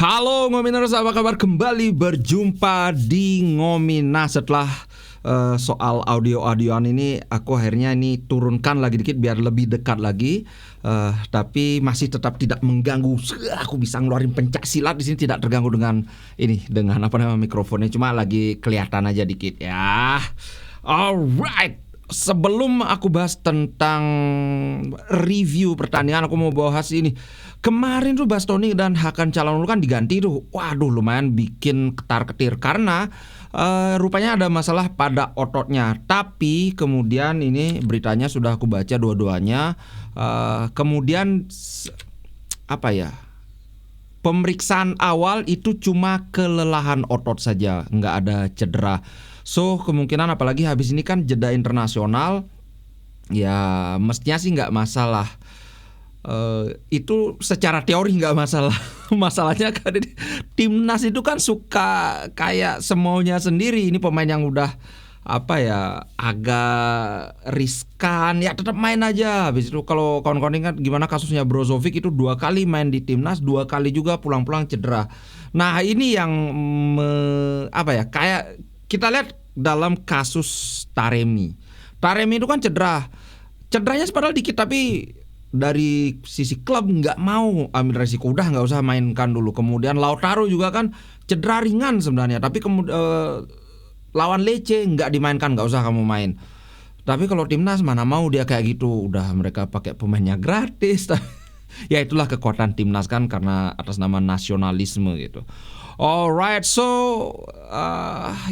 Halo Ngominers, apa kabar? Kembali berjumpa di Ngomina. Setelah soal audio-audioan ini, aku akhirnya ini turunkan lagi dikit biar lebih dekat lagi. Tapi masih tetap tidak mengganggu. Aku bisa ngeluarin pencak silat di sini, tidak terganggu dengan apa namanya mikrofonnya. Cuma lagi kelihatan aja dikit ya. Alright. Sebelum aku bahas tentang review pertandingan, aku mau bahas ini. Kemarin tuh Bastoni dan Hakan Calhanoglu kan diganti tuh. Waduh, lumayan bikin ketar-ketir karena rupanya ada masalah pada ototnya. Tapi kemudian ini beritanya sudah aku baca dua-duanya. Kemudian pemeriksaan awal itu cuma kelelahan otot saja, nggak ada cedera. So kemungkinan apalagi habis ini kan jeda internasional, ya mestinya sih nggak masalah. Itu secara teori nggak masalah. Masalahnya kan timnas itu kan suka kayak semaunya sendiri. Ini pemain yang udah agak riskan, ya tetap main aja. Habis itu kalau kawan-kawan ingat gimana kasusnya Brozovic itu 2 kali main di timnas, 2 kali juga pulang-pulang cedera. Nah ini yang kayak kita lihat dalam kasus Taremi itu kan cederanya padahal dikit, tapi dari sisi klub nggak mau ambil resiko, udah nggak usah mainkan dulu. Kemudian Lautaro juga kan cedera ringan sebenarnya, tapi kemudian lawan Lecce nggak dimainkan, nggak usah kamu main. Tapi kalau timnas mana mau dia kayak gitu, udah mereka pakai pemainnya gratis. Ya itulah kekuatan timnas kan, karena atas nama nasionalisme gitu. Alright, so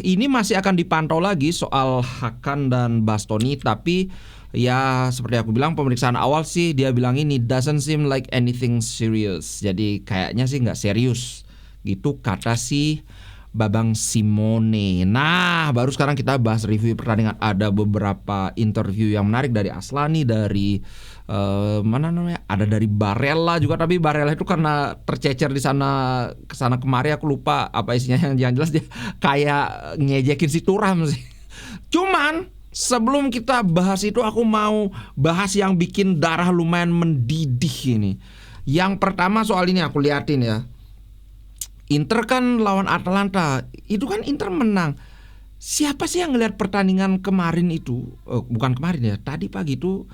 ini masih akan dipantau lagi soal Hakan dan Bastoni. Tapi ya seperti aku bilang, pemeriksaan awal sih dia bilang ini doesn't seem like anything serious. Jadi kayaknya sih nggak serius gitu kata si Babang Simone. Nah baru sekarang kita bahas review pertandingan. Ada beberapa interview yang menarik dari Aslani, dari ada dari Barella juga, tapi Barella itu karena tercecer di sana kesana kemari, aku lupa apa isinya. Yang jelas dia kayak ngejekin si Thuram sih. Cuman sebelum kita bahas itu, aku mau bahas yang bikin darah lumayan mendidih ini. Yang pertama soal ini, aku liatin ya, Inter kan lawan Atalanta, itu kan Inter menang. Siapa sih yang ngelihat pertandingan kemarin itu? Bukan kemarin ya, tadi pagi itu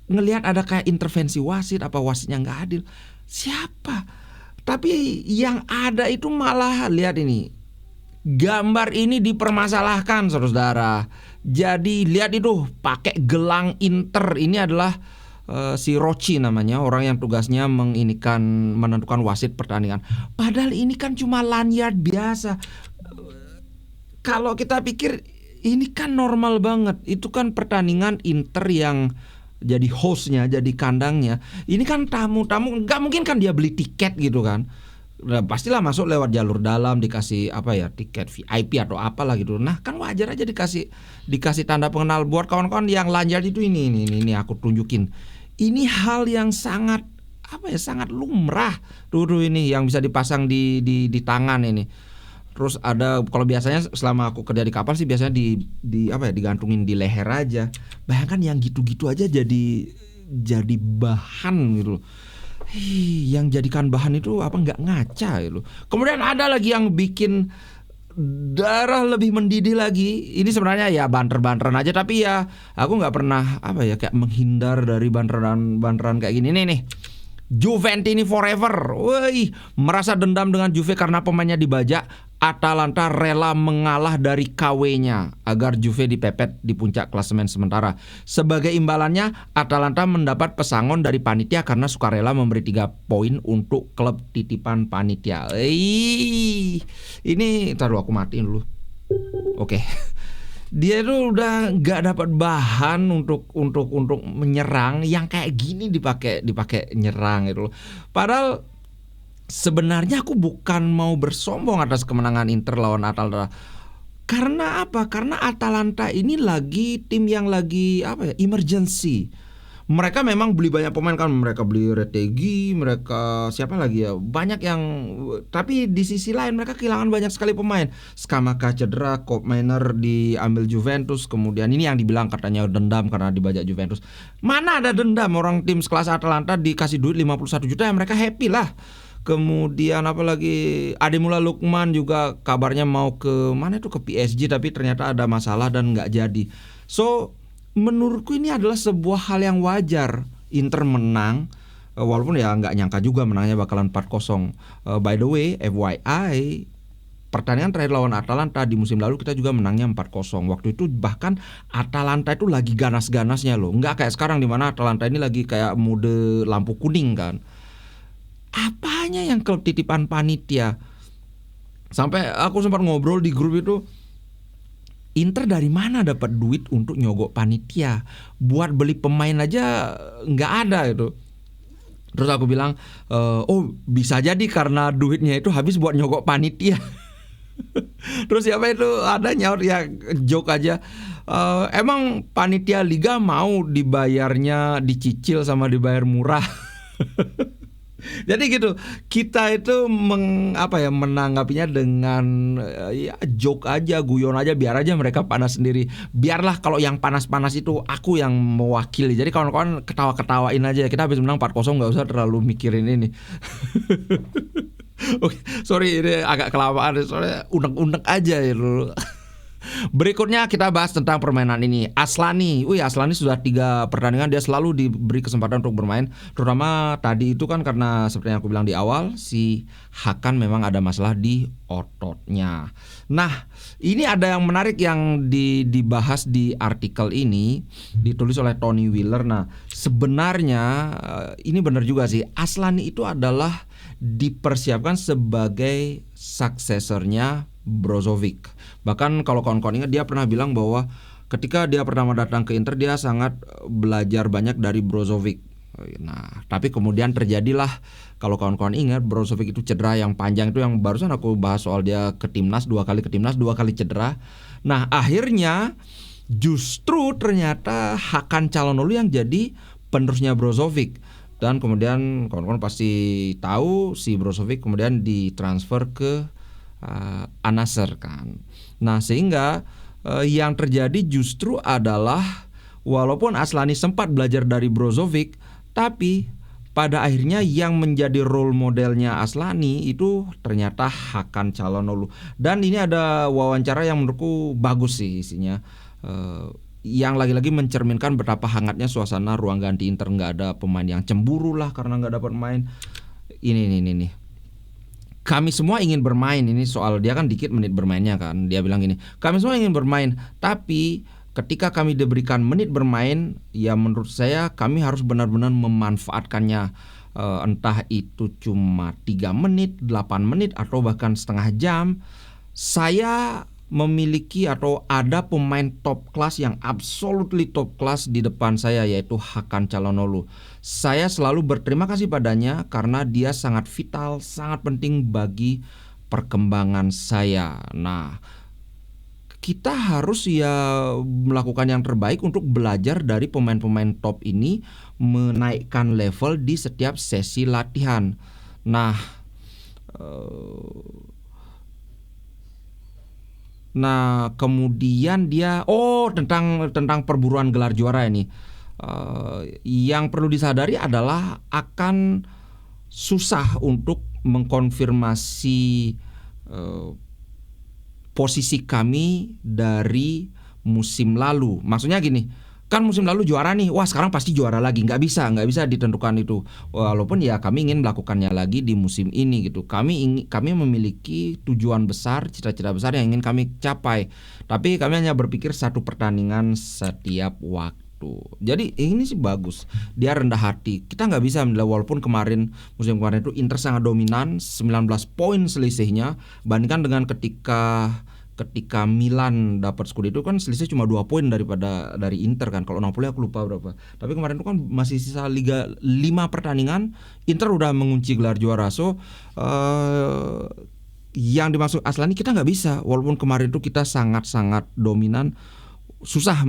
ngelihat ada kayak intervensi wasit, apa wasitnya nggak adil. Siapa? Tapi yang ada itu malah, lihat ini, gambar ini dipermasalahkan saudara. Jadi lihat itu pakai gelang Inter, ini adalah si Rocci namanya, orang yang tugasnya menentukan wasit pertandingan. Padahal ini kan cuma lanyard biasa. Kalau kita pikir ini kan normal banget. Itu kan pertandingan Inter yang jadi hostnya, jadi kandangnya. Ini kan tamu-tamu, nggak mungkin kan dia beli tiket gitu kan. Nah, pastilah masuk lewat jalur dalam, dikasih tiket VIP atau apalah gitu. Nah kan wajar aja dikasih tanda pengenal. Buat kawan-kawan yang lanyard itu ini aku tunjukin. Ini hal yang sangat sangat lumrah. Tuh ini yang bisa dipasang di tangan ini. Terus ada, kalau biasanya selama aku kerja di kapal sih biasanya digantungin di leher aja. Bayangkan yang gitu-gitu aja jadi bahan gitu. Yang jadikan bahan itu nggak ngaca gitu. Kemudian ada lagi yang bikin darah lebih mendidih lagi. Ini sebenarnya ya banter-banteran aja, tapi ya aku nggak pernah kayak menghindar dari banteran kayak gini nih. Juventini forever. Woi, merasa dendam dengan Juve karena pemainnya dibajak. Atalanta rela mengalah dari KW-nya agar Juve dipepet di puncak klasemen sementara. Sebagai imbalannya, Atalanta mendapat pesangon dari panitia karena sukarela memberi 3 poin untuk klub titipan panitia. Ini taruh aku matiin dulu. Oke. Dia tuh udah nggak dapat bahan untuk menyerang, yang kayak gini dipakai nyerang gitu loh. Padahal sebenarnya aku bukan mau bersombong atas kemenangan Inter lawan Atalanta. Karena apa? Karena Atalanta ini lagi tim yang lagi emergency. Mereka memang beli banyak pemain kan, mereka beli Retegui, mereka siapa lagi ya, banyak yang, tapi di sisi lain mereka kehilangan banyak sekali pemain. Scamacca cedera, Koopmeiners diambil Juventus, kemudian ini yang dibilang katanya dendam karena dibajak Juventus. Mana ada dendam, orang tim sekelas Atalanta dikasih duit 51 juta ya mereka happy lah. Kemudian apalagi Ademola Lookman juga kabarnya mau ke mana itu, ke PSG, tapi ternyata ada masalah dan nggak jadi. So menurutku ini adalah sebuah hal yang wajar. Inter menang, walaupun ya nggak nyangka juga menangnya bakalan 4-0. By the way, FYI, pertandingan terakhir lawan Atalanta di musim lalu kita juga menangnya 4-0. Waktu itu bahkan Atalanta itu lagi ganas-ganasnya loh. Nggak kayak sekarang di mana Atalanta ini lagi kayak mode lampu kuning kan. Apanya yang klub titipan panitia? Sampai aku sempat ngobrol di grup itu, Inter dari mana dapat duit untuk nyogok panitia? Buat beli pemain aja nggak ada itu. Terus aku bilang, oh bisa jadi karena duitnya itu habis buat nyogok panitia. Terus siapa itu ada nyaut ya, joke aja, emang panitia liga mau dibayarnya dicicil sama dibayar murah. Jadi gitu, kita itu menanggapinya dengan ya joke aja, guyon aja, biar aja mereka panas sendiri. Biarlah kalau yang panas-panas itu aku yang mewakili. Jadi kawan-kawan ketawa-ketawain aja. Kita habis menang 4-0, nggak usah terlalu mikirin ini. Oke, sorry ini agak kelamaan, soalnya unek-unek aja ya dulu. Berikutnya kita bahas tentang permainan ini. Aslani sudah 3 pertandingan dia selalu diberi kesempatan untuk bermain. Terutama tadi itu kan karena seperti yang aku bilang di awal, si Hakan memang ada masalah di ototnya. Nah, ini ada yang menarik yang dibahas di artikel ini, ditulis oleh Tony Wheeler. Nah, sebenarnya ini benar juga sih. Aslani itu adalah dipersiapkan sebagai suksesornya Brozovic. Bahkan kalau kawan-kawan ingat, dia pernah bilang bahwa ketika dia pertama datang ke Inter dia sangat belajar banyak dari Brozovic. Nah, tapi kemudian terjadilah, kalau kawan-kawan ingat, Brozovic itu cedera yang panjang itu yang barusan aku bahas soal dia ke timnas, 2 kali ke timnas, 2 kali cedera. Nah, akhirnya justru ternyata Hakan Calhanoglu yang jadi penerusnya Brozovic. Dan kemudian kawan-kawan pasti tahu si Brozovic kemudian ditransfer ke Al-Nassr kan. Nah, sehingga yang terjadi justru adalah walaupun Aslani sempat belajar dari Brozovic, tapi pada akhirnya yang menjadi role modelnya Aslani itu ternyata Hakan Calhanoglu. Dan ini ada wawancara yang menurutku bagus sih isinya, yang lagi-lagi mencerminkan betapa hangatnya suasana ruang ganti Inter. Nggak ada pemain yang cemburu lah karena nggak dapat main. Ini. Kami semua ingin bermain, ini soal dia kan dikit menit bermainnya kan. Dia bilang gini, kami semua ingin bermain, tapi ketika kami diberikan menit bermain, ya menurut saya kami harus benar-benar memanfaatkannya. Entah itu cuma 3 menit, 8 menit, atau bahkan setengah jam. Saya memiliki atau ada pemain top kelas yang absolutely top kelas di depan saya, yaitu Hakan Calhanoglu. Saya selalu berterima kasih padanya karena dia sangat vital, sangat penting bagi perkembangan saya. Nah, kita harus ya melakukan yang terbaik untuk belajar dari pemain-pemain top ini, menaikkan level di setiap sesi latihan. Nah, kemudian dia tentang perburuan gelar juara ini. Yang perlu disadari adalah akan susah untuk mengkonfirmasi posisi kami dari musim lalu. Maksudnya gini, kan musim lalu juara nih, wah sekarang pasti juara lagi. Nggak bisa ditentukan itu. Walaupun ya kami ingin melakukannya lagi di musim ini gitu. Kami memiliki tujuan besar, cita-cita besar yang ingin kami capai. Tapi kami hanya berpikir 1 pertandingan setiap waktu. Jadi ini sih bagus. Dia rendah hati. Kita nggak bisa menilai, walaupun musim kemarin itu Inter sangat dominan, 19 poin selisihnya. Bandingkan dengan ketika Milan dapat Scudetto kan selisih cuma 2 poin dari Inter kan. Kalau Napoli aku lupa berapa. Tapi kemarin itu kan masih sisa Liga 5 pertandingan, Inter udah mengunci gelar juara. So yang dimaksud Aslani kita nggak bisa, walaupun kemarin itu kita sangat-sangat dominan. susah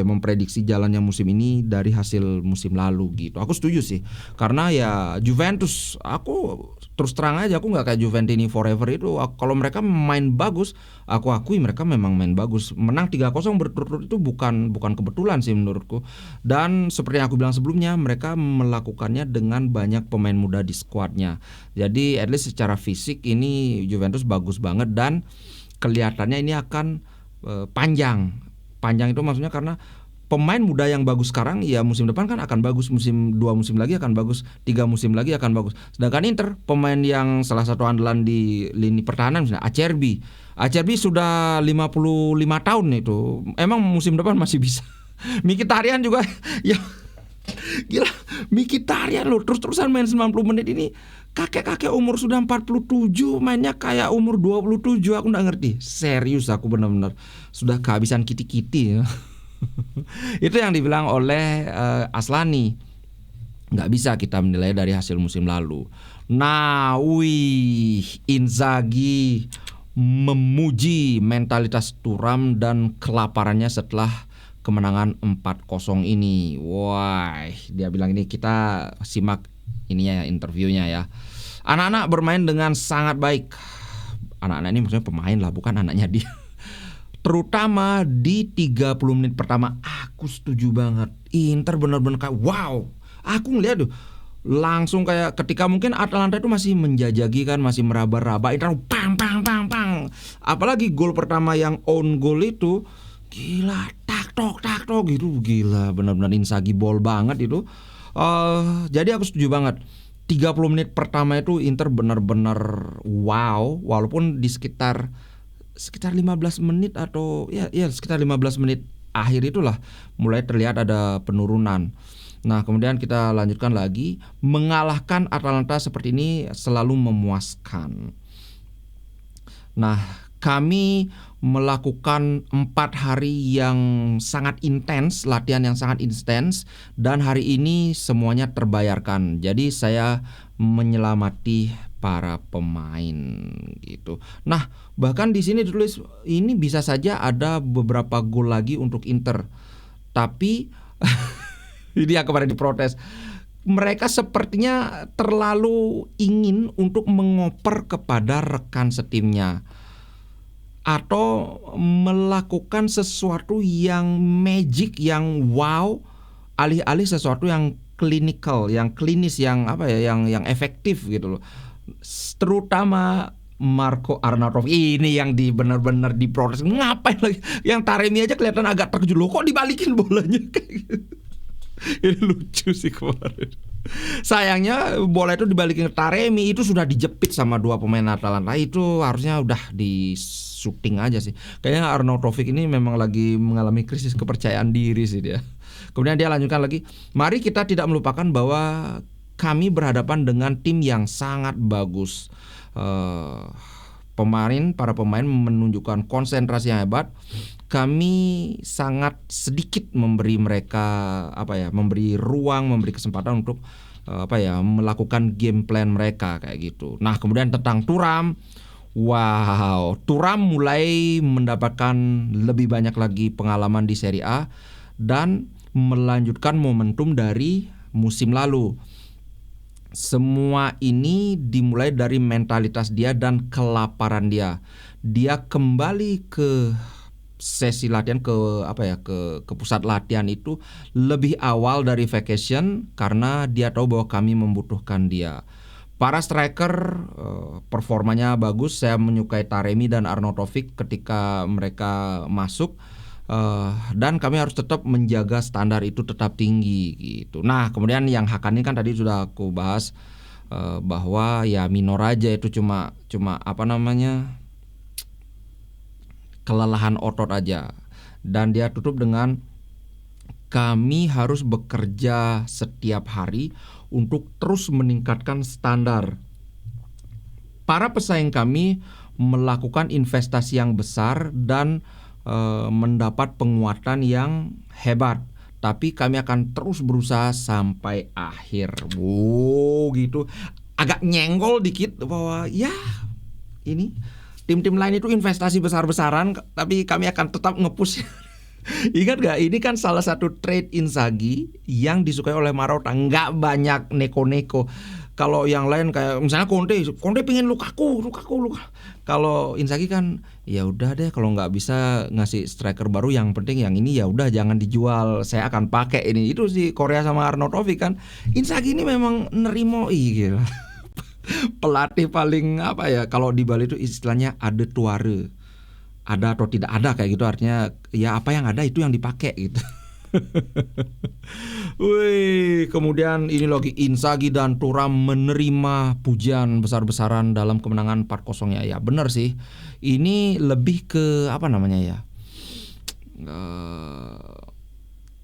memprediksi jalannya musim ini dari hasil musim lalu gitu. Aku setuju sih, karena ya Juventus, aku terus terang aja, aku nggak kayak Juventini forever itu. Kalau mereka main bagus, aku akui mereka memang main bagus. Menang 3-0 berturut-turut itu bukan kebetulan sih menurutku. Dan seperti yang aku bilang sebelumnya, mereka melakukannya dengan banyak pemain muda di skuadnya. Jadi at least secara fisik ini Juventus bagus banget, dan kelihatannya ini akan panjang. Panjang itu maksudnya karena pemain muda yang bagus sekarang ya musim depan kan akan bagus, 2 musim lagi akan bagus, 3 musim lagi akan bagus. Sedangkan Inter, pemain yang salah satu andalan di lini pertahanan misalnya Acerbi sudah 55 tahun itu. Emang musim depan masih bisa. Mkhitaryan juga ya gila, Mkhitaryan loh terus-terusan main 90 menit ini. Kakek-kakek umur sudah 47 mainnya kayak umur 27. Aku gak ngerti. Serius aku benar-benar sudah kehabisan kiti-kiti ya. Itu yang dibilang oleh Aslani. Gak bisa kita menilai dari hasil musim lalu. Nah, Inzaghi memuji mentalitas Thuram dan kelaparannya setelah kemenangan 4-0 ini. Wah, dia bilang ini, kita simak ininya ya, interviewnya ya. Anak-anak bermain dengan sangat baik. Anak-anak ini maksudnya pemain lah, bukan anaknya dia. Terutama di 30 menit pertama. Aku setuju banget. Inter benar-benar kayak wow. Aku ngeliat tuh langsung kayak ketika mungkin Atalanta itu masih menjajaki kan, masih meraba-raba, Inter pang. Apalagi gol pertama yang own goal itu gila, tak tok gitu, gila benar-benar Inzaghi ball banget itu. Jadi aku setuju banget. 30 menit pertama itu Inter benar-benar wow, walaupun di sekitar 15 menit atau ya sekitar 15 menit akhir itulah mulai terlihat ada penurunan. Nah, kemudian kita lanjutkan lagi, mengalahkan Atalanta seperti ini selalu memuaskan. Nah, kami melakukan 4 hari yang sangat intens, latihan yang sangat intens, dan hari ini semuanya terbayarkan. Jadi saya menyelamati para pemain gitu. Nah, bahkan di sini ditulis ini bisa saja ada beberapa gol lagi untuk Inter. Tapi ini yang kemarin diprotes. Mereka sepertinya terlalu ingin untuk mengoper kepada rekan setimnya, atau melakukan sesuatu yang magic, yang wow, alih-alih sesuatu yang klinikal, yang klinis, yang yang efektif gitu loh. Terutama Marco Arnautovic ini yang benar-benar diprotes. Ngapain lagi? Yang Taremi aja kelihatan agak terkejut, loh kok dibalikin bolanya kayak gitu. Ini lucu sih kemarin. Sayangnya bola itu dibalikin ke Taremi, itu sudah dijepit sama 2 pemain Atalanta. Itu harusnya udah di syuting aja sih. Kayaknya Arnautovic ini memang lagi mengalami krisis kepercayaan diri sih dia. Kemudian dia lanjutkan lagi, mari kita tidak melupakan bahwa kami berhadapan dengan tim yang sangat bagus. Para pemain menunjukkan konsentrasi yang hebat. Kami sangat sedikit memberi mereka memberi ruang, memberi kesempatan untuk melakukan game plan mereka kayak gitu. Nah, kemudian tentang Thuram, wow, Thuram mulai mendapatkan lebih banyak lagi pengalaman di Serie A dan melanjutkan momentum dari musim lalu. Semua ini dimulai dari mentalitas dia dan kelaparan dia. Dia kembali ke sesi latihan, ke pusat latihan itu lebih awal dari vacation karena dia tahu bahwa kami membutuhkan dia. Para striker performanya bagus. Saya menyukai Taremi dan Arnautovic ketika mereka masuk. Dan kami harus tetap menjaga standar itu tetap tinggi gitu. Nah, kemudian yang Hakan ini kan tadi sudah aku bahas bahwa ya minor aja, itu cuma kelelahan otot aja. Dan dia tutup dengan kami harus bekerja setiap hari untuk terus meningkatkan standar. Para pesaing kami melakukan investasi yang besar dan mendapat penguatan yang hebat, tapi kami akan terus berusaha sampai akhir. Wow, gitu. Agak nyenggol dikit bahwa ya ini tim-tim lain itu investasi besar-besaran, tapi kami akan tetap nge-push Ingat gak, ini kan salah satu trade Inzaghi yang disukai oleh Marotta. Nggak banyak neko-neko. Kalau yang lain kayak misalnya Conte pingin Lukaku. Kalau Inzaghi kan ya udah deh, kalau nggak bisa ngasih striker baru, yang penting yang ini ya udah jangan dijual, saya akan pakai ini. Itu sih Korea sama Arnautovic kan. Inzaghi ini memang nerimo gitu. Pelatih paling apa ya, kalau di Bali itu istilahnya ada tuare. Ada atau tidak ada kayak gitu, artinya ya apa yang ada itu yang dipakai gitu. Wih, kemudian ini lagi Inzaghi dan Thuram menerima pujian besar-besaran dalam kemenangan 4-0 ya. Ya benar sih. Ini lebih ke apa namanya ya?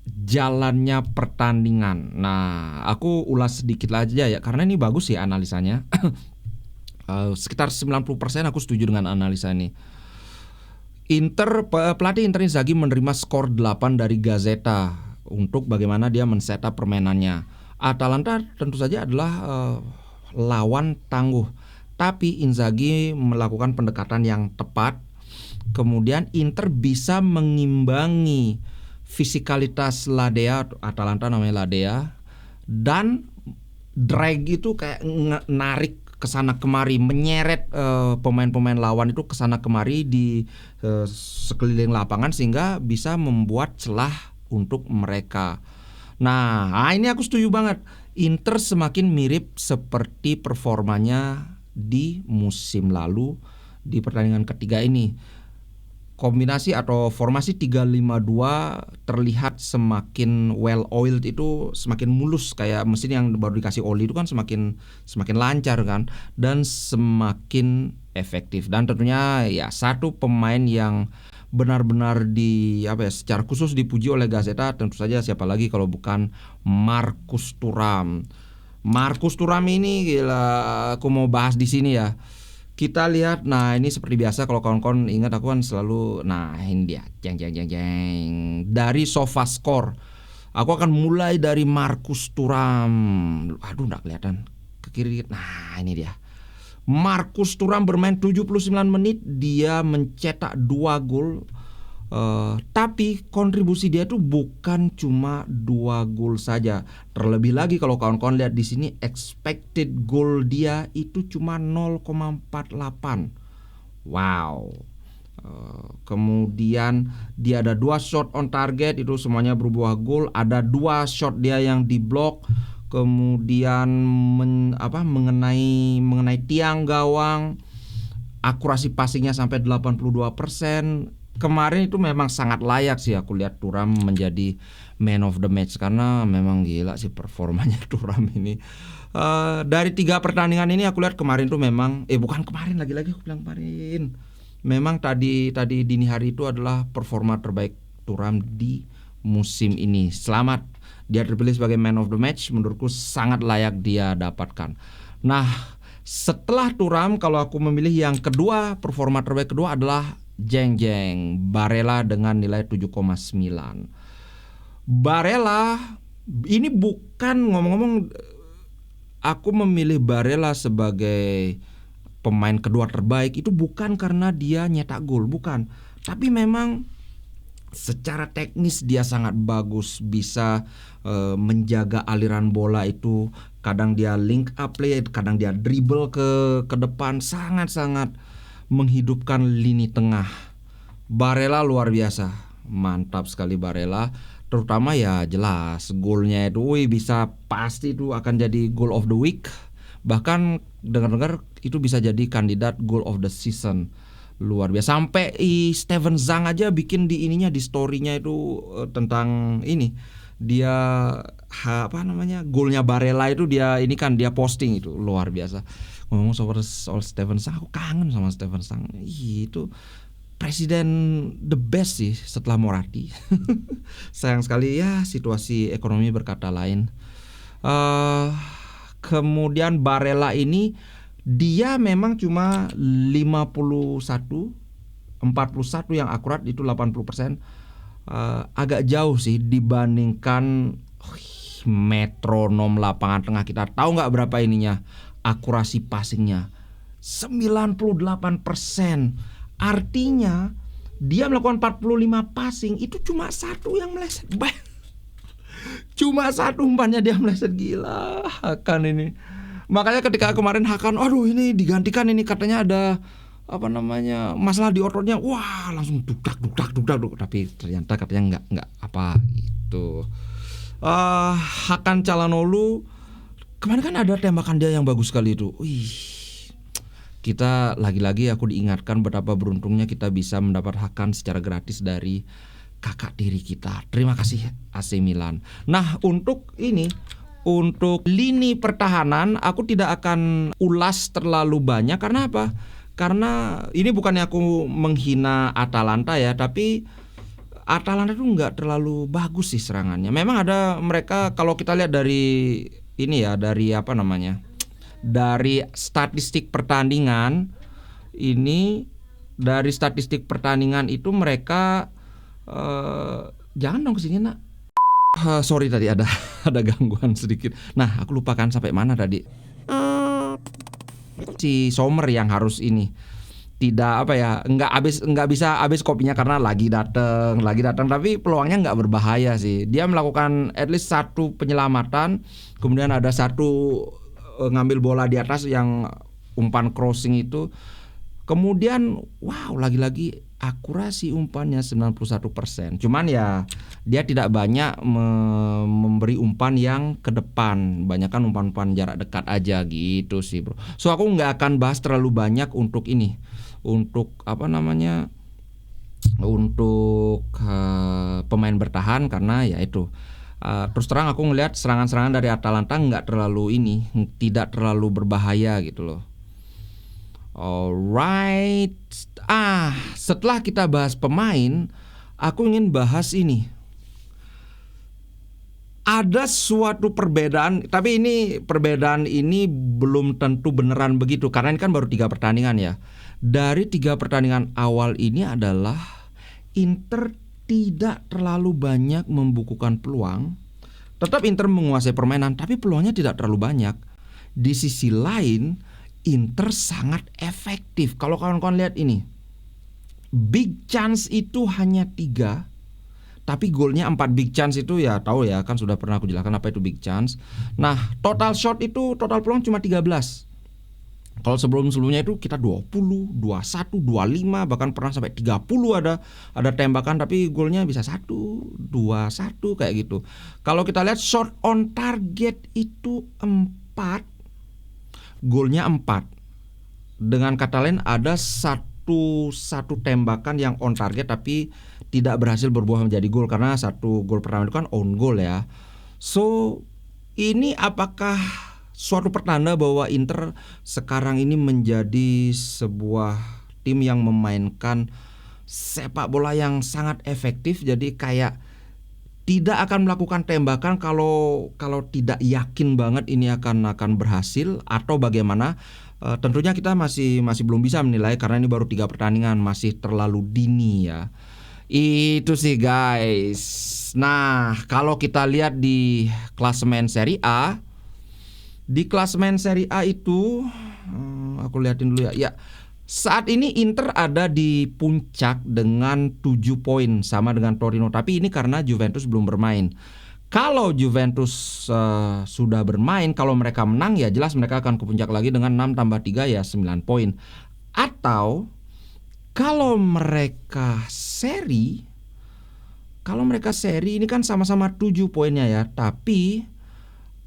Jalannya pertandingan. Nah, aku ulas sedikit aja ya, karena ini bagus sih analisanya. Sekitar 90% aku setuju dengan analisa ini. Pelatih Inter Inzaghi menerima skor 8 dari Gazzetta untuk bagaimana dia men-setup permainannya. Atalanta tentu saja adalah lawan tangguh, tapi Inzaghi melakukan pendekatan yang tepat. Kemudian Inter bisa mengimbangi fisikalitas Ladea, Atalanta namanya Ladea, dan drag itu kayak narik kesana kemari, menyeret pemain-pemain lawan itu kesana kemari di sekeliling lapangan sehingga bisa membuat celah untuk mereka. Nah, ini aku setuju banget. Inter semakin mirip seperti performanya di musim lalu di pertandingan ketiga ini. Kombinasi atau formasi 3-5-2 terlihat semakin well oiled, itu semakin mulus, kayak mesin yang baru dikasih oli itu kan semakin lancar kan, dan semakin efektif. Dan tentunya ya satu pemain yang benar-benar secara khusus dipuji oleh Gazzetta, tentu saja siapa lagi kalau bukan Marcus Thuram. Marcus Thuram ini gila, aku mau bahas di sini ya. Kita lihat, nah ini seperti biasa kalau kawan-kawan ingat aku kan selalu, nah ini dia, jeng. Dari SofaScore, aku akan mulai dari Marcus Thuram. Aduh, nggak kelihatan ke kiri. Nah ini dia. Marcus Thuram bermain 79 menit, dia mencetak 2 gol. Tapi kontribusi dia tuh bukan cuma 2 gol saja. Terlebih lagi kalau kawan-kawan lihat di sini, expected goal dia itu cuma 0,48. Wow. Kemudian dia ada 2 shot on target, itu semuanya berbuah gol. Ada 2 shot dia yang diblok. Kemudian mengenai tiang gawang. Akurasi passingnya sampai 82%. Kemarin itu memang sangat layak sih aku lihat Thuram menjadi man of the match, karena memang gila sih performanya Thuram ini. Dari 3 pertandingan ini aku lihat kemarin tuh memang bukan kemarin, lagi-lagi aku bilang kemarin. Memang tadi dini hari itu adalah performa terbaik Thuram di musim ini. Selamat, dia terpilih sebagai man of the match, menurutku sangat layak dia dapatkan. Nah, setelah Thuram, kalau aku memilih yang kedua, performa terbaik kedua adalah Barella dengan nilai 7,9. Barella ini bukan, ngomong-ngomong, aku memilih Barella sebagai pemain kedua terbaik itu bukan karena dia nyetak gol, bukan. Tapi memang secara teknis dia sangat bagus, bisa menjaga aliran bola itu. Kadang dia link up play, kadang dia dribble ke depan, sangat-sangat menghidupkan lini tengah. Barella luar biasa, mantap sekali Barella. Terutama ya jelas golnya itu, bisa pasti itu akan jadi goal of the week. Bahkan dengar-dengar itu bisa jadi kandidat goal of the season. Luar biasa. Sampai Steven Zhang aja bikin di ininya, di story-nya itu tentang ini. Dia golnya Barella itu dia posting, itu luar biasa. Ngomong soal Steven Zhang, aku kangen sama Steven Zhang. Itu presiden the best sih setelah Moratti. Sayang sekali ya, situasi ekonomi berkata lain. Kemudian Barella ini dia memang cuma 41 yang akurat, itu 80%. Agak jauh sih dibandingkan metronom lapangan tengah kita. Tahu nggak berapa ininya? Akurasi passingnya 98%. Artinya Dia melakukan 45 passing, itu cuma satu yang meleset. Cuma satu umpannya dia meleset. Gila Hakan ini. Makanya ketika kemarin Hakan, aduh ini digantikan, ini katanya ada apa namanya masalah di ototnya, wah langsung dudak. Tapi ternyata katanya nggak apa gitu. Hakan Calhanoglu kemarin kan ada tembakan dia yang bagus sekali itu. Kita lagi-lagi aku diingatkan betapa beruntungnya kita bisa mendapat Hakan secara gratis dari kakak tiri kita. Terima kasih AC Milan. Nah, untuk lini pertahanan aku tidak akan ulas terlalu banyak. Karena apa? Karena ini bukannya aku menghina Atalanta ya, tapi Atalanta itu nggak terlalu bagus sih serangannya. Memang ada mereka, kalau kita lihat dari ini ya, dari apa namanya, dari statistik pertandingan ini, dari statistik pertandingan itu mereka jangan dong kesini nak. Sorry tadi ada gangguan sedikit. Nah aku lupakan sampai mana tadi. Si Sommer yang harus ini tidak apa ya, nggak bisa habis kopinya karena lagi datang, tapi peluangnya nggak berbahaya sih. Dia melakukan at least satu penyelamatan, kemudian ada satu ngambil bola di atas yang umpan crossing itu. Kemudian wow, lagi-lagi akurasi umpannya 91%. Cuman ya dia tidak banyak memberi umpan yang ke depan, banyakan umpan-umpan jarak dekat aja gitu sih bro. So aku nggak akan bahas terlalu banyak untuk ini, untuk apa namanya, untuk pemain bertahan, karena ya itu terus terang aku ngelihat serangan-serangan dari Atalanta tidak terlalu berbahaya gitu loh. Alright. Setelah kita bahas pemain, aku ingin bahas ini. Ada suatu perbedaan, tapi perbedaan ini belum tentu beneran begitu, karena ini kan baru 3 pertandingan ya. Dari 3 pertandingan awal ini adalah Inter tidak terlalu banyak membukukan peluang. Tetap Inter menguasai permainan, tapi peluangnya tidak terlalu banyak. Di sisi lain Inter sangat efektif. Kalau kawan-kawan lihat ini, big chance itu hanya 3, tapi golnya 4. Big chance itu ya tahu ya, kan sudah pernah aku jelaskan apa itu big chance. Nah, total shot itu, total peluang cuma 13. Kalau sebelum-sebelumnya itu kita 20, 21, 25, bahkan pernah sampai 30 ada tembakan, tapi golnya bisa 1, 2, 1 kayak gitu. Kalau kita lihat shot on target itu 4, golnya 4. Dengan kata lain ada satu tembakan yang on target tapi tidak berhasil berbuah menjadi gol, karena satu gol pertama itu kan own goal ya. So ini apakah suatu pertanda bahwa Inter sekarang ini menjadi sebuah tim yang memainkan sepak bola yang sangat efektif, jadi kayak tidak akan melakukan tembakan kalau tidak yakin banget ini akan berhasil atau bagaimana? Tentunya kita masih belum bisa menilai karena ini baru 3 pertandingan, masih terlalu dini ya. Itu sih guys. Nah, kalau kita lihat di klasemen Serie A, itu aku liatin dulu ya. Saat ini Inter ada di puncak dengan 7 poin sama dengan Torino, tapi ini karena Juventus belum bermain. Kalau Juventus sudah bermain, kalau mereka menang ya jelas mereka akan ke puncak lagi dengan 6 tambah 3 ya 9 poin. Atau kalau mereka seri ini kan sama-sama 7 poinnya ya, tapi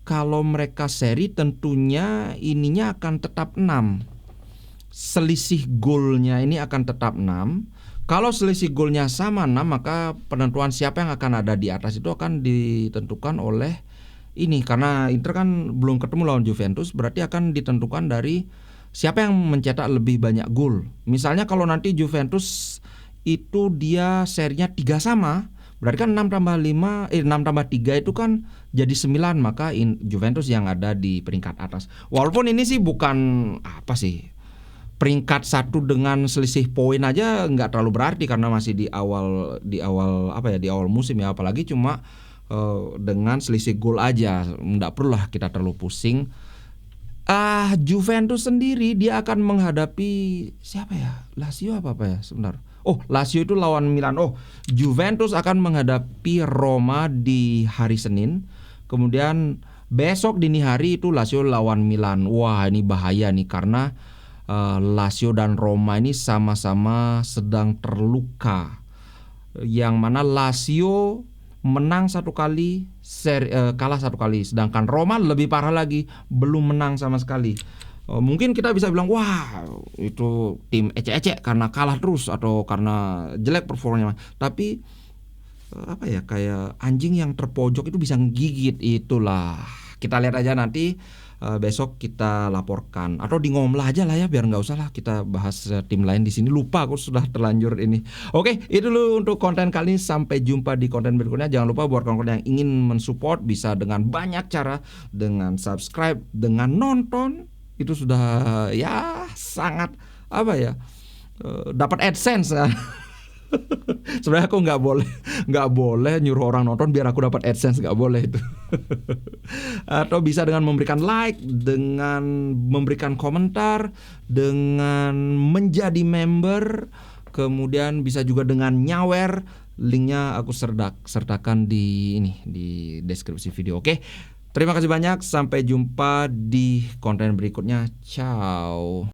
kalau mereka seri tentunya ininya akan tetap 6. Selisih golnya ini akan tetap 6. Kalau selisih golnya sama 6, maka penentuan siapa yang akan ada di atas itu akan ditentukan oleh ini. Karena Inter kan belum ketemu lawan Juventus, berarti akan ditentukan dari siapa yang mencetak lebih banyak gol. Misalnya kalau nanti Juventus itu dia serinya 3 sama, berarti kan 6 tambah 3 itu kan jadi 9, maka Juventus yang ada di peringkat atas. Walaupun ini sih bukan apa sih, peringkat 1 dengan selisih poin aja nggak terlalu berarti karena masih di awal musim ya, apalagi cuma dengan selisih gol aja, nggak perlu lah kita terlalu pusing. Juventus sendiri dia akan menghadapi siapa ya? Lazio apa ya? Sebentar. Oh, Lazio itu lawan Milan. Oh, Juventus akan menghadapi Roma di hari Senin. Kemudian besok dini hari itu Lazio lawan Milan. Wah, ini bahaya nih karena Lazio dan Roma ini sama-sama sedang terluka. Yang mana Lazio menang 1 kali, kalah 1 kali, sedangkan Roma lebih parah lagi, belum menang sama sekali. Mungkin kita bisa bilang wah itu tim ecek-ecek karena kalah terus atau karena jelek performanya. Tapi apa ya, kayak anjing yang terpojok itu bisa ngigit, itulah. Kita lihat aja nanti. Besok kita laporkan atau di ngomlah aja lah ya, biar nggak usah lah kita bahas tim lain di sini, lupa aku sudah terlanjur ini. Oke, itu dulu untuk konten kali ini, sampai jumpa di konten berikutnya. Jangan lupa buat kawan-kawan yang ingin mensupport bisa dengan banyak cara, dengan subscribe, dengan nonton, itu sudah ya sangat apa ya, dapat AdSense ya. Sebenarnya aku nggak boleh nyuruh orang nonton biar aku dapat AdSense, nggak boleh itu. Atau bisa dengan memberikan like, dengan memberikan komentar, dengan menjadi member, kemudian bisa juga dengan nyawer. Linknya aku sertakan di deskripsi video. Oke, terima kasih banyak, sampai jumpa di konten berikutnya. Ciao.